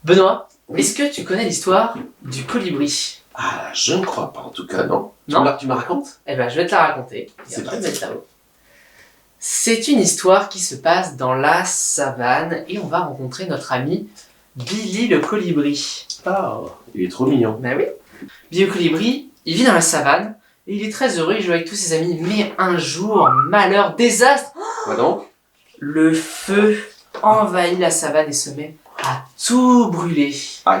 Benoît, Oui. est-ce que tu connais l'histoire du colibri? Ah, je ne crois pas en tout cas, non. Non. Tu me la racontes? Eh ben, je vais te la raconter. C'est Et après, parti. mettre là-haut. C'est une histoire qui se passe dans la savane et on va rencontrer notre ami Billy le colibri. Ah, il est trop mignon. Ben oui. Billy le colibri, il vit dans la savane et il est très heureux, il joue avec tous ses amis. Mais un jour, malheur, désastre, Quoi donc? le feu envahit la savane et se met à tout brûler. Aïe.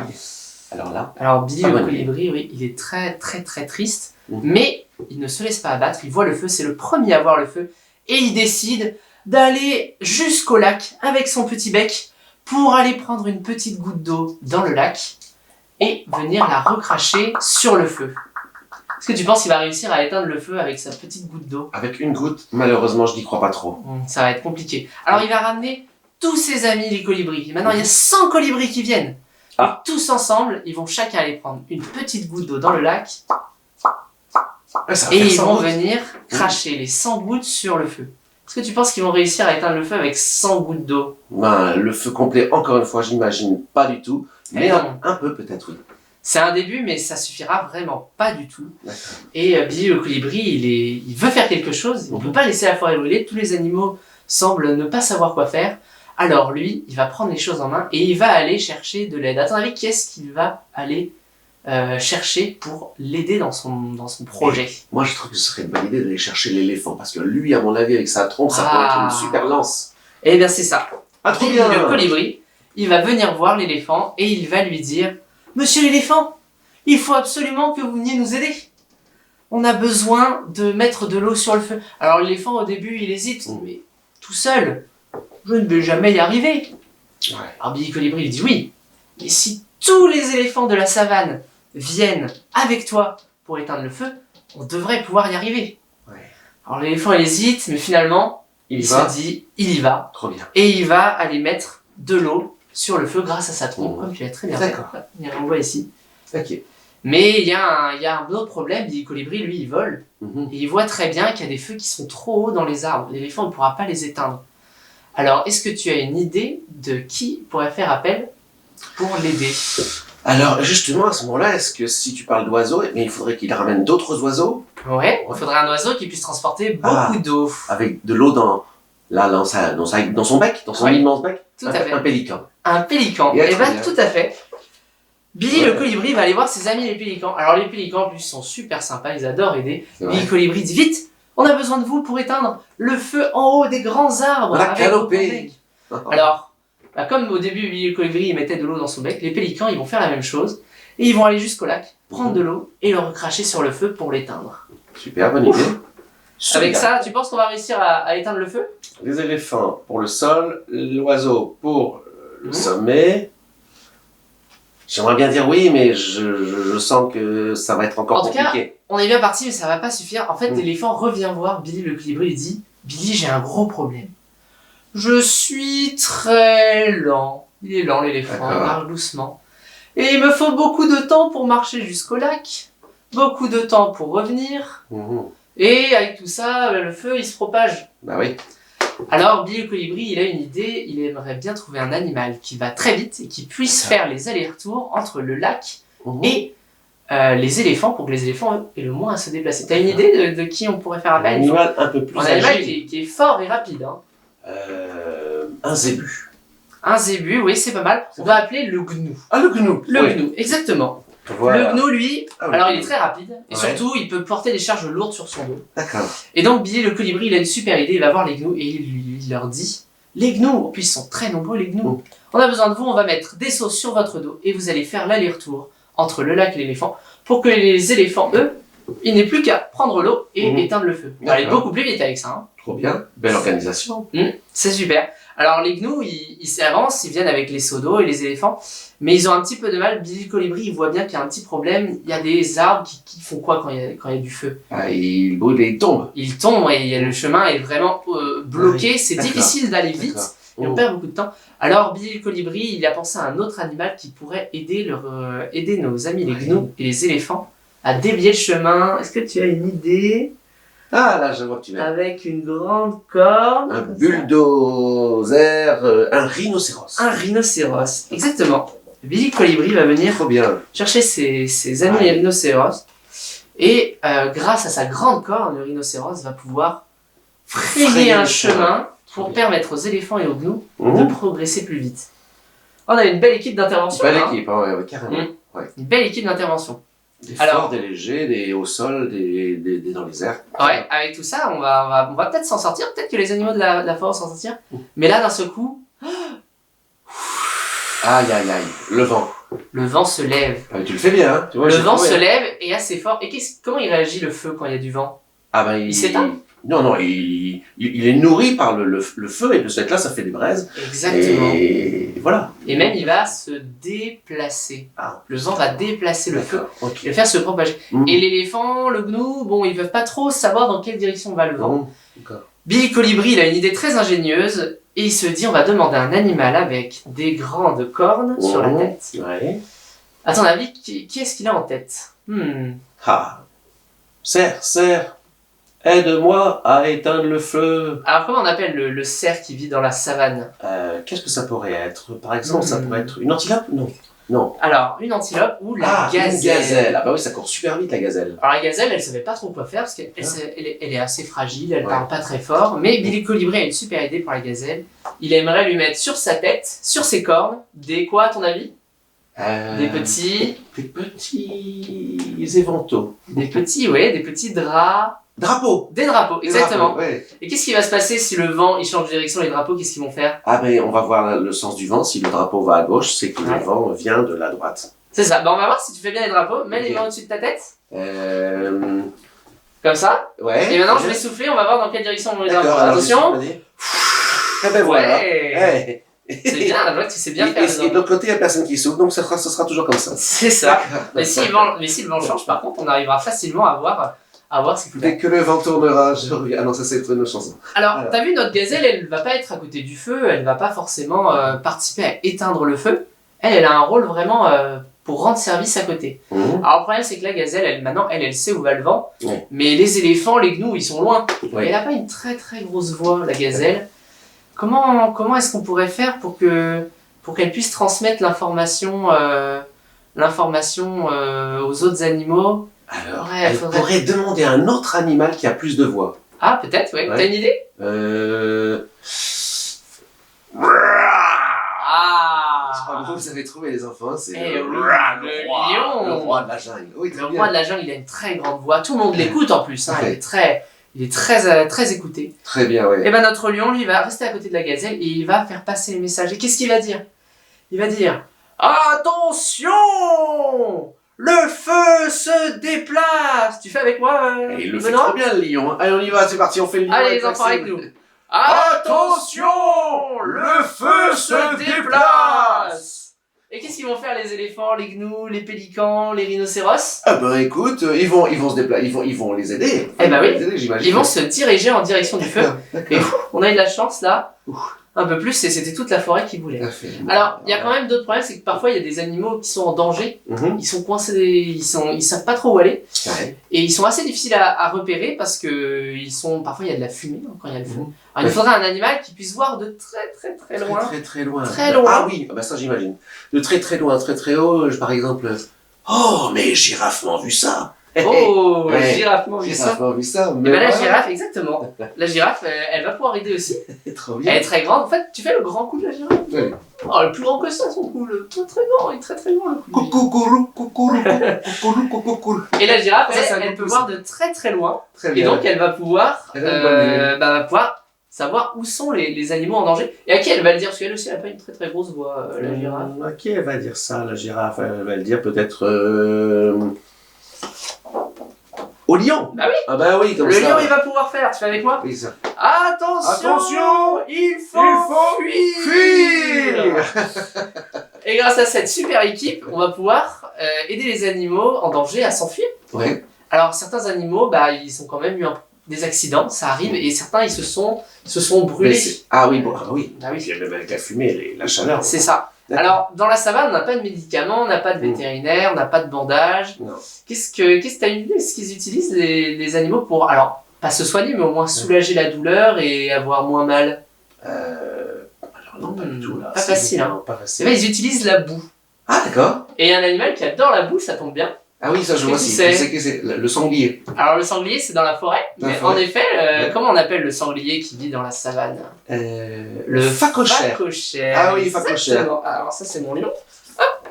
Alors là, Alors Billy Ah, le bonne colibri, oui, il est très très très triste, Mhm. mais il ne se laisse pas abattre, il voit le feu, c'est le premier à voir le feu, et il décide d'aller jusqu'au lac avec son petit bec pour aller prendre une petite goutte d'eau dans le lac et venir la recracher sur le feu. Est-ce que tu penses qu'il va réussir à éteindre le feu avec sa petite goutte d'eau? avec une goutte, malheureusement, je n'y crois pas trop. Ça va être compliqué. Alors il va ramener tous ses amis les colibris. Maintenant il y a 100 colibris qui viennent. Ah. Et tous ensemble, ils vont chacun aller prendre une petite goutte d'eau dans le lac Ouais, ça va et faire ils sans vont doute. venir cracher les 100 gouttes sur le feu. Est-ce que tu penses qu'ils vont réussir à éteindre le feu avec 100 gouttes d'eau? Ben, le feu complet, encore une fois, j'imagine pas du tout. Mais Eh non. un peu peut-être, oui. C'est un début, mais ça suffira vraiment pas du tout. D'accord. Et Billy le colibri, il veut faire quelque chose, il ne peut pas laisser la forêt brûler, tous les animaux semblent ne pas savoir quoi faire. Alors lui, il va prendre les choses en main et il va aller chercher de l'aide. À ton avis, qu'est-ce qu'il va aller chercher pour l'aider dans son projet? Moi, je trouve que ce serait une bonne idée d'aller chercher l'éléphant. Parce que lui, à mon avis, avec sa trompe, ça pourrait être une super lance. Eh bien c'est ça. Ah, trop Billy bien! le colibri, il va venir voir l'éléphant et il va lui dire « Monsieur l'éléphant, il faut absolument que vous veniez nous aider. On a besoin de mettre de l'eau sur le feu. » Alors l'éléphant au début il hésite, mais tout seul, je ne vais jamais y arriver. Ouais. Alors Billy Colibri lui dit oui, mais si tous les éléphants de la savane viennent avec toi pour éteindre le feu, on devrait pouvoir y arriver. Ouais. Alors l'éléphant il hésite, mais finalement Il il va. se dit il y va Trop bien. et il va aller mettre de l'eau sur le feu grâce à sa trompe, Mmh. comme tu l'as très bien fait. D'accord. On voit ici. Ok. Mais il y a un autre problème, Billy Colibri lui il vole Mhm. et il voit très bien qu'il y a des feux qui sont trop hauts dans les arbres. L'éléphant ne pourra pas les éteindre. Alors, est-ce que tu as une idée de qui pourrait faire appel pour l'aider? Alors, justement, à ce moment-là, est-ce que si tu parles d'oiseaux, mais il faudrait qu'il ramène d'autres oiseaux Ouais, il faudrait un oiseau qui puisse transporter Ah. beaucoup d'eau. avec de l'eau dans son bec, dans son Oui. immense bec? Tout à fait. Un pélican. Un pélican. Yeah, Et très bien, bien. tout à fait. Billy Ouais. le colibri va aller voir ses amis les pélicans. Alors, les pélicans, en plus, sont super sympas, ils adorent aider. C'est Billy vrai. le colibri dit vite, on a besoin de vous pour éteindre le feu en haut des grands arbres. La avec vos canopée. becs. Alors, comme au début, Billy le colibri il mettait de l'eau dans son bec, les pélicans ils vont faire la même chose et ils vont aller jusqu'au lac, prendre de l'eau et le recracher sur le feu pour l'éteindre. Super, bonne idée. Avec Super. ça, tu penses qu'on va réussir à éteindre le feu? Les éléphants pour le sol, l'oiseau pour le Mhm. sommet. J'aimerais bien dire oui, mais je sens que ça va être encore En tout cas, compliqué. On est bien parti, mais ça va pas suffire. En fait, Mm. l'éléphant revient voir Billy le colibri et dit Billy, j'ai un gros problème. Je suis très lent. Il est lent, l'éléphant, il D'accord. marche doucement. Et il me faut beaucoup de temps pour marcher jusqu'au lac, beaucoup de temps pour revenir. Mhm. Et avec tout ça, le feu il se propage. Bah oui. Alors Billy le colibri, il a une idée, il aimerait bien trouver un animal qui va très vite et qui puisse faire les allers-retours entre le lac Mhm. et les éléphants pour que les éléphants eux, aient le moins à se déplacer. T'as une idée de qui on pourrait faire Un appel? animal un peu plus Un animal agile. qui est fort et rapide. Hein. Un zébu. Un zébu, oui, c'est pas mal. On va appeler le gnou. Ah, le gnou. Le Oui. gnou, exactement. Voilà. Le gnou, lui, Ah oui. alors il est très rapide et Ouais. surtout il peut porter des charges lourdes sur son dos. D'accord. Et donc Billy le colibri, il a une super idée, il va voir les gnous et il leur dit les gnous, en plus ils sont très nombreux les gnous, on a besoin de vous, on va mettre des seaux sur votre dos et vous allez faire l'aller-retour entre le lac et l'éléphant pour que les éléphants, eux, ils n'aient plus qu'à prendre l'eau et Mhm. éteindre le feu. On va aller D'accord. beaucoup plus vite avec ça. Hein. Trop bien. Belle organisation. C'est super. Alors les gnous, ils s'avancent, ils viennent avec les seaux d'eau et les éléphants, mais ils ont un petit peu de mal. Billy le colibri, il voit bien qu'il y a un petit problème. Il y a des arbres qui font quoi quand il y a du feu? Ah, il brûle et il tombe. Ils tombent et le chemin est vraiment bloqué. Oui, C'est d'accord. difficile d'aller vite D'accord. et on perd beaucoup de temps. Alors Billy le colibri, il a pensé à un autre animal qui pourrait aider, aider nos amis les Ouais. gnous et les éléphants à dévier le chemin. Est-ce que tu as une idée? Ah, là, je vois que tu vas. Avec une grande corne. Un comme ça. bulldozer, un rhinocéros. Un rhinocéros, exactement. Billy Colibri va venir Trop bien. chercher ses amis les rhinocéros. Et grâce à sa grande corne, le rhinocéros va pouvoir frayer un chemin pour permettre aux éléphants et aux gnous de progresser plus vite. On a une belle équipe d'intervention. Belle équipe, hein, ouais, carrément. Une belle équipe d'intervention. Des forts, des légers, des au sol, des dans les airs. Ouais, avec tout ça, on va peut-être s'en sortir. Peut-être que les animaux de la forêt s'en sortir. Mais là, d'un seul coup, aïe, aïe, aïe. Le vent. le vent se lève. Ah, mais tu le fais bien, hein. Tu vois, Le j'ai vent trouvé, se hein. lève et assez fort. Et comment il réagit le feu quand il y a du vent? Ah ben, Il s'éteint? Non, non, il est nourri par le feu et de ce fait-là, ça fait des braises. Exactement. Et voilà. Et même il va se déplacer. Ah. Le vent va déplacer le feu D'accord, ok. et le faire se propager. Mmh. Et l'éléphant, le gnou, bon, ils peuvent pas trop savoir dans quelle direction va le vent. Bon, d'accord. Billy Colibri, il a une idée très ingénieuse et il se dit on va demander à un animal avec des grandes cornes sur la tête. Ouais. À ton avis, qui est-ce qu'il a en tête? Ah. Cerf, aide-moi à éteindre le feu. Alors comment on appelle le cerf qui vit dans la savane? Qu'est-ce que ça pourrait être? Par exemple, ça pourrait être une antilope? Non. Non. Alors, une antilope ou la gazelle. Une gazelle. Ah bah oui, ça court super vite la gazelle. Alors la gazelle, elle savait pas trop quoi faire parce qu'elle elle est assez fragile, elle parle pas très fort. Mais Billy Colibri a une super idée pour la gazelle. Il aimerait lui mettre sur sa tête, sur ses cornes, des quoi à ton avis? Des petits éventaux. des petits draps. Drapeaux. Des drapeaux, exactement. Drapeaux, ouais. Et qu'est-ce qui va se passer si le vent il change de direction, les drapeaux, qu'est-ce qu'ils vont faire? Ah ben on va voir le sens du vent. Si le drapeau va à gauche, c'est que Ouais. le vent vient de la droite. C'est ça. On va voir si tu fais bien les drapeaux. Mets les Ok. mains au-dessus de ta tête. Ouais. Comme ça. Et maintenant, je vais souffler, on va voir dans quelle direction vont les drapeaux. D'accord, alors, Attention. vas-y. Ah ben voilà. Ouais. Ouais. C'est bien, la tu sais bien faire les Et de drapeaux. l'autre côté, il n'y a personne qui souffle, donc ça sera toujours comme ça. C'est ça. Mais si le vent change, par contre, on arrivera facilement à voir ce qu'il faut faire. Dès que le vent tournera, je reviens. Ah non, ça c'est une autre chanson. Alors, t'as vu, notre gazelle, elle va pas être à côté du feu, elle va pas forcément participer à éteindre le feu. Elle a un rôle vraiment pour rendre service à côté. Alors, le problème, c'est que la gazelle, maintenant, elle sait où va le vent. Ouais. Mais les éléphants, les gnous, ils sont loin. Ouais. Elle a pas une très très grosse voix, la gazelle. Comment est-ce qu'on pourrait faire pour qu'elle puisse transmettre l'information aux autres animaux? Alors, Ouais, elle faudrait- pourrait demander à un autre animal qui a plus de voix. Ah, peut-être, ouais. Ouais. T'as une idée? Ah! Vous avez trouvé les enfants, c'est Eh oui, le lion. roi de la jungle. Oui, très Le bien. roi de la jungle, il a une très grande voix. Tout le monde l'écoute en plus. Hein. Il est très écouté. Très bien, oui. Et ben notre lion, lui, va rester à côté de la gazelle et il va faire passer le message. Et qu'est-ce qu'il va dire? Il va dire attention, le feu se déplace. Tu fais avec moi, Et il le fait Benoît? trop bien, le lion. Allez, on y va, c'est parti, on fait le lion. Allez avec les enfants avec Maxime. nous. Attention, le feu se déplace. Et qu'est-ce qu'ils vont faire les éléphants, les gnous, les pélicans, les rhinocéros? Ah ben écoute, ils vont se déplacer, ils vont les aider. Eh ben oui. Les aider, j'imagine. Ils vont se diriger en direction du feu. D'accord. Et on a eu de la chance là. Un peu plus, et c'était toute la forêt qui voulait. Tout à fait. Alors, il y a quand même d'autres problèmes, c'est que parfois il y a des animaux qui sont en danger, Mhm. ils sont coincés, ils savent pas trop où aller, Ouais. et ils sont assez difficiles à repérer parce que parfois il y a de la fumée hein, quand il y a le feu. Mhm. Alors il faudrait un animal qui puisse voir de très très très loin. Très loin. Très loin. Ah oui, ah bah ça j'imagine. De très loin, très haut, par exemple. Oh, mais girafe m'ont vu ça. Oh, Ouais. la girafe m'a vu ça. Girafe m'ont vu ça. Et Mais ben la voilà. girafe, exactement. La girafe, elle va pouvoir aider aussi. C'est trop Elle bien. est très grande. En fait, tu fais le grand coup de la girafe. Ouais. Oh, le plus grand que ça, son cou. Le très grand, il est très grand le coup. Coucou. Et la girafe, Ça, c'est un elle coup peut de voir de très très loin. Très Et bien. donc elle va pouvoir, Elle a une bonne vue. va pouvoir savoir où sont les animaux en danger. Et à qui elle va le dire? Parce qu'elle aussi, elle n'a pas une très très grosse voix, la girafe. À qui elle va dire ça, la girafe? Elle va le dire peut-être au lion. Bah oui. Ah bah oui, comme Le ça. lion, il va pouvoir faire. Tu fais avec moi? Oui, ça. Attention, il faut fuir. Et grâce à cette super équipe, on va pouvoir aider les animaux en danger à s'enfuir. Ouais. Alors certains animaux, bah, ils ont quand même eu des accidents, ça arrive, et certains ils se sont brûlés. Ah oui, bon, ah oui. Ah oui. Puis même avec la fumée, la chaleur. C'est ça. D'accord. Alors, dans la savane, on n'a pas de médicaments, on n'a pas de vétérinaire, on n'a pas de bandage. Non. Qu'est-ce que t'as une idée de ce qu'ils utilisent les animaux pour, alors, pas se soigner, mais au moins soulager la douleur et avoir moins mal? Alors non, pas du tout là. Pas facile, hein. Pas C'est facile. vrai, ils utilisent la boue. Ah, d'accord. Et un animal qui adore la boue, ça tombe bien. Ah oui, ça je Qu'est-ce vois que si. c'est? Je sais que c'est le sanglier. Alors le sanglier, c'est dans la forêt. Dans la Mais forêt. en effet, Ouais. comment on appelle le sanglier qui vit dans la savane? Le phacochère. Phacochère. Ah oui, phacochère. Exactement. Alors ça, c'est mon lion.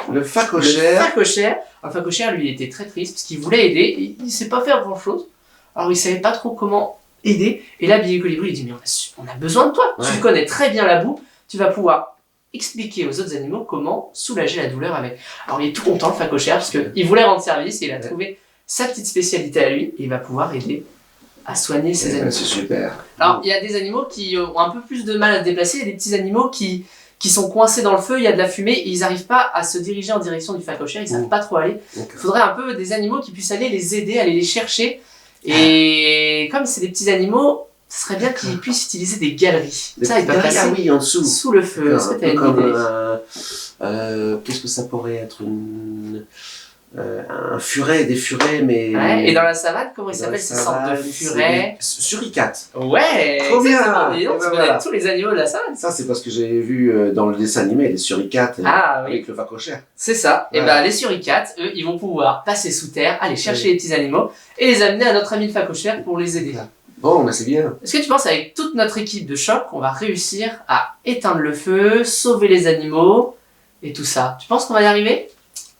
Le Le phacochère. phacochère. Un phacochère, lui, il était très triste parce qu'il voulait aider. Et il sait pas faire grand-chose. Alors il savait pas trop comment aider. Et là, Billy Colibri, il dit, mais on a besoin de toi. Ouais. Tu connais très bien la boue. Tu vas pouvoir expliquer aux autres animaux comment soulager la douleur avec. Alors il est tout content, le phacochère, parce qu'il voulait rendre service et il a trouvé sa petite spécialité à lui. Et il va pouvoir aider à soigner ses animaux. C'est super. Alors, il y a des animaux qui ont un peu plus de mal à se déplacer, il y a des petits animaux qui sont coincés dans le feu, il y a de la fumée, et ils n'arrivent pas à se diriger en direction du phacochère, ils ne savent pas trop aller. Il faudrait un peu des animaux qui puissent aller les aider, aller les chercher. Et comme c'est des petits animaux, ce serait bien qu'ils puissent utiliser des galeries. Ça, ils peuvent passer oui, en dessous. sous le feu. Est-ce que tu as une idée? Qu'est-ce que ça pourrait être un furet, des furets, mais. Ouais, et dans la savane, comment ils Dans s'appellent la ces sortes de savane, furets? Suricates. Ouais, Trop bien. exactement. Et donc, Et ben tu connais voilà. tous les animaux de la savane. Ça, c'est parce que j'ai vu dans le dessin animé les suricates Ah oui. avec le phacochère. C'est ça. Et Ouais. ben les suricates, eux, ils vont pouvoir passer sous terre, aller chercher les petits animaux et les amener à notre ami le phacochère pour les aider. Bon, mais c'est bien. Est-ce que tu penses avec toute notre équipe de choc, on va réussir à éteindre le feu, sauver les animaux et tout ça? Tu penses qu'on va y arriver?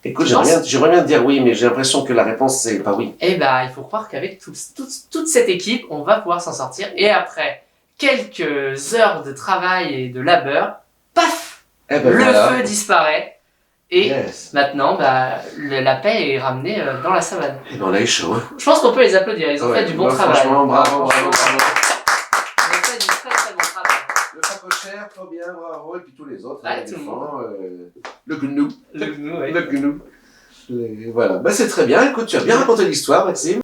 Écoute, Je pense- j'aimerais bien te dire oui, mais j'ai l'impression que la réponse c'est pas oui. Eh ben, il faut croire qu'avec toute cette équipe, on va pouvoir s'en sortir. Et après quelques heures de travail et de labeur, paf, Eh ben le voilà. feu disparaît. Et Yes. maintenant, bah, la paix est ramenée dans la savane. Eh ben on a eu chaud. Hein. Je pense qu'on peut les applaudir, ils ont Ouais, fait du bon bah, travail. franchement, bravo, bravo, Franchement, bravo. Ils ont fait du très très bon travail. Le phacochère, trop bien, bravo, et puis tous les autres. Ouais, les tout le éléphants, le gnou. Ouais. Le gnou. Voilà, bah, c'est très bien. Écoute, tu as bien raconté l'histoire, Maxime.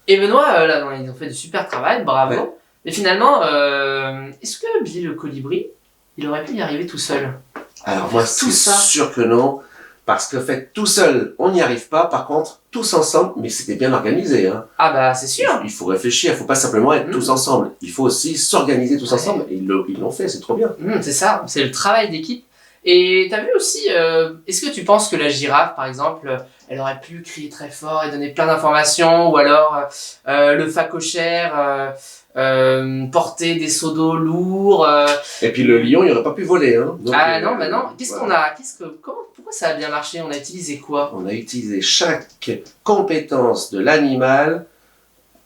Et Benoît, là, non, ils ont fait du super travail, bravo. Ouais. Mais finalement, est-ce que Billy le colibri, il aurait pu y arriver tout seul? Alors moi, Tout c'est ça. sûr que non. Parce que fait tout seul, on n'y arrive pas. Par contre, tous ensemble, mais c'était bien organisé. Hein. Ah bah c'est sûr. Il faut réfléchir, il faut pas simplement être tous ensemble. Il faut aussi s'organiser tous Ouais. ensemble. Et ils l'ont fait, c'est trop bien. C'est ça, c'est le travail d'équipe. Et t'as vu aussi, est-ce que tu penses que la girafe, par exemple, elle aurait pu crier très fort et donner plein d'informations, ou alors le phacochère porter des seaux d'eau lourds Et puis le lion, il n'aurait pas pu voler. Hein. Donc, Ah non, bah non. Qu'est-ce voilà. qu'on a, pourquoi ça a bien marché? On a utilisé quoi? On a utilisé chaque compétence de l'animal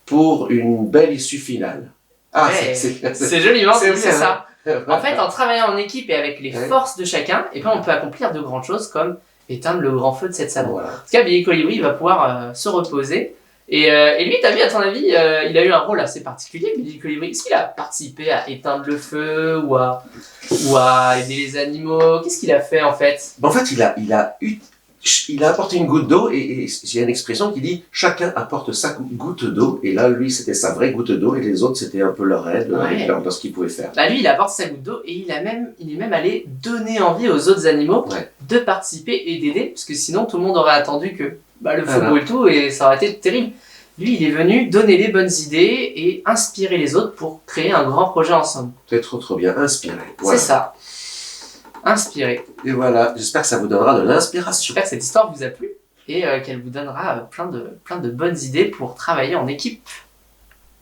pour une belle issue finale. Ah, Ouais, c'est c'est joliment c'est dit, c'est bien, ça. En fait, en travaillant en équipe et avec les Ouais. forces de chacun, et ben on peut accomplir de grandes choses comme éteindre le grand feu de cette savane. Voilà. En tout cas, Billy Colibri il va pouvoir se reposer. Et lui, t'as vu, à ton avis, il a eu un rôle assez particulier, Billy Colibri. Est-ce qu'il a participé à éteindre le feu ou à aider les animaux? Qu'est-ce qu'il a fait en fait? En fait, il a apporté une goutte d'eau et il y a une expression qui dit chacun apporte sa goutte d'eau. Et là, lui, c'était sa vraie goutte d'eau et les autres, c'était un peu leur aide Ouais. dans ce qu'ils pouvaient faire. Bah lui, il apporte sa goutte d'eau et il est même allé donner envie aux autres animaux Ouais. de participer et d'aider, parce que sinon tout le monde aurait attendu que le feu Voilà. brûle tout et ça aurait été terrible. Lui, il est venu donner les bonnes idées et inspirer les autres pour créer un grand projet ensemble. C'est trop bien, inspiré. Voilà. C'est ça. Inspirer. Et voilà, j'espère que ça vous donnera de l'inspiration. J'espère que cette histoire vous a plu et qu'elle vous donnera plein de bonnes idées pour travailler en équipe.